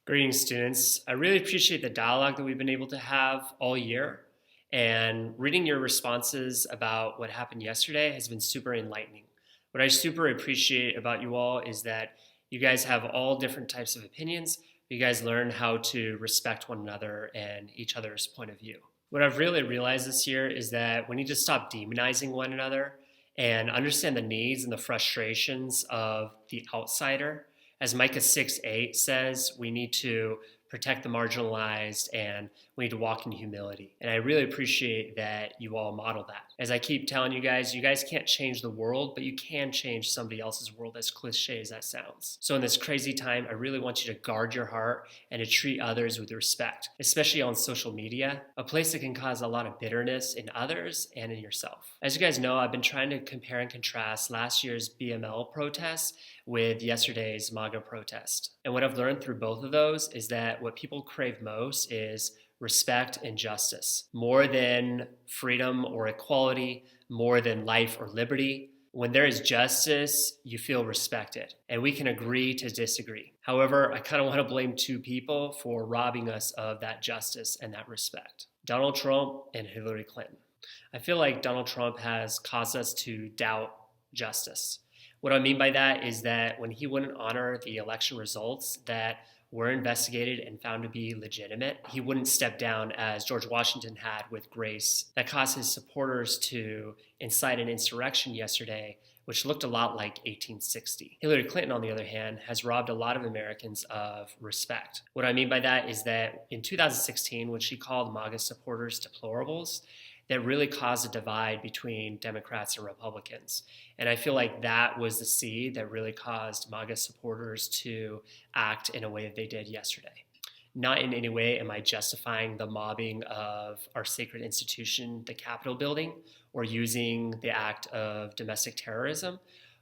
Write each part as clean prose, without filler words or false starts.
Greetings, students. I really appreciate the dialogue that we've been able to have all year. And reading your responses about what happened yesterday has been super enlightening. What I super appreciate about you all is that you guys have all different types of opinions. You guys learn how to respect one another and each other's point of view. What I've really realized this year is that we need to stop demonizing one another and understand the needs and the frustrations of the outsider. As Micah 6:8 says, we need to protect the marginalized and we need to walk in humility. And I really appreciate that you all model that. As I keep telling you guys can't change the world, but you can change somebody else's world, as cliche as that sounds. So in this crazy time, I really want you to guard your heart and to treat others with respect, especially on social media, a place that can cause a lot of bitterness in others and in yourself. As you guys know, I've been trying to compare and contrast last year's BML protests with yesterday's MAGA protest. And what I've learned through both of those is that what people crave most is respect and justice, more than freedom or equality, more than life or liberty. When there is justice, you feel respected, and we can agree to disagree. However, I kind of want to blame two people for robbing us of that justice and that respect: Donald Trump and Hillary Clinton. I feel like Donald Trump has caused us to doubt justice. What I mean by that is that when he wouldn't honor the election results that were investigated and found to be legitimate, he wouldn't step down as George Washington had with grace. That caused his supporters to incite an insurrection yesterday, which looked a lot like 1860. Hillary Clinton, on the other hand, has robbed a lot of Americans of respect. What I mean by that is that in 2016, when she called MAGA supporters deplorables, that really caused a divide between Democrats and Republicans. And I feel like that was the seed that really caused MAGA supporters to act in a way that they did yesterday. Not in any way am I justifying the mobbing of our sacred institution, the Capitol building, or using the act of domestic terrorism,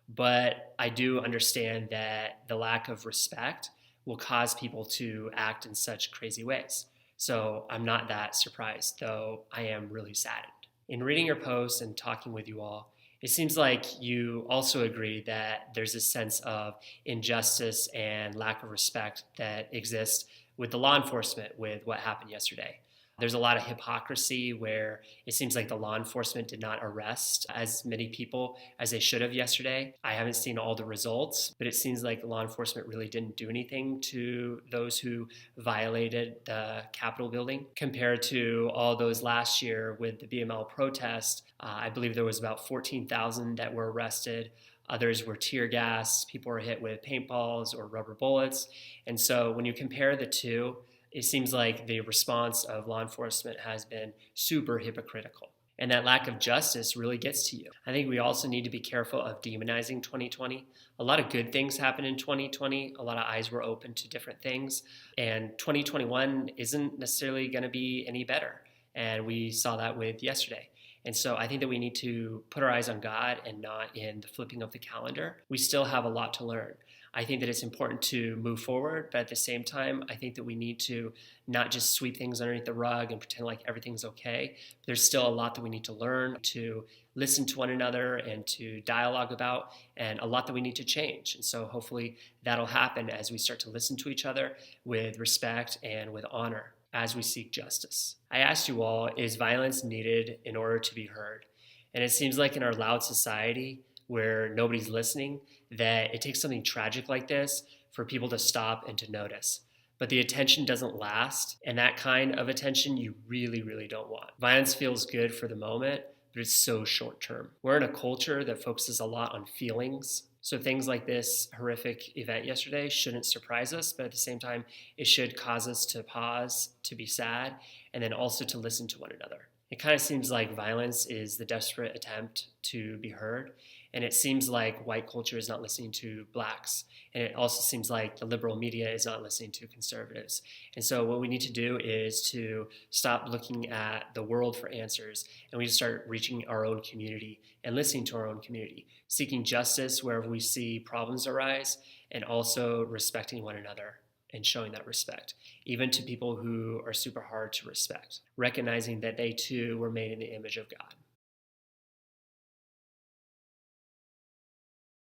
but I do understand that the lack of respect will cause people to act in such crazy ways. So I'm not that surprised, though I am really saddened. In reading your posts and talking with you all, it seems like you also agree that there's a sense of injustice and lack of respect that exists with the law enforcement with what happened yesterday. There's a lot of hypocrisy where it seems like the law enforcement did not arrest as many people as they should have yesterday. I haven't seen all the results, but it seems like the law enforcement really didn't do anything to those who violated the Capitol building compared to all those last year with the BML protest. I believe there was about 14,000 that were arrested. Others were tear gassed. People were hit with paintballs or rubber bullets. And so when you compare the two, it seems like the response of law enforcement has been super hypocritical. And that lack of justice really gets to you. I think we also need to be careful of demonizing 2020. A lot of good things happened in 2020. A lot of eyes were open to different things. And 2021 isn't necessarily going to be any better. And we saw that with yesterday. And so I think that we need to put our eyes on God and not in the flipping of the calendar. We still have a lot to learn. I think that it's important to move forward, but at the same time, I think that we need to not just sweep things underneath the rug and pretend like everything's okay. There's still a lot that we need to learn, to listen to one another and to dialogue about, and a lot that we need to change. And so hopefully that'll happen as we start to listen to each other with respect and with honor as we seek justice. I asked you all, is violence needed in order to be heard? And it seems like in our loud society where nobody's listening, that it takes something tragic like this for people to stop and to notice. But the attention doesn't last, and that kind of attention you really, really don't want. Violence feels good for the moment, but it's so short term. We're in a culture that focuses a lot on feelings. So things like this horrific event yesterday shouldn't surprise us, but at the same time, it should cause us to pause, to be sad, and then also to listen to one another. It kind of seems like violence is the desperate attempt to be heard. And it seems like white culture is not listening to blacks. And it also seems like the liberal media is not listening to conservatives. And so what we need to do is to stop looking at the world for answers. And we just start reaching our own community and listening to our own community, seeking justice wherever we see problems arise, and also respecting one another and showing that respect, even to people who are super hard to respect, recognizing that they too were made in the image of God.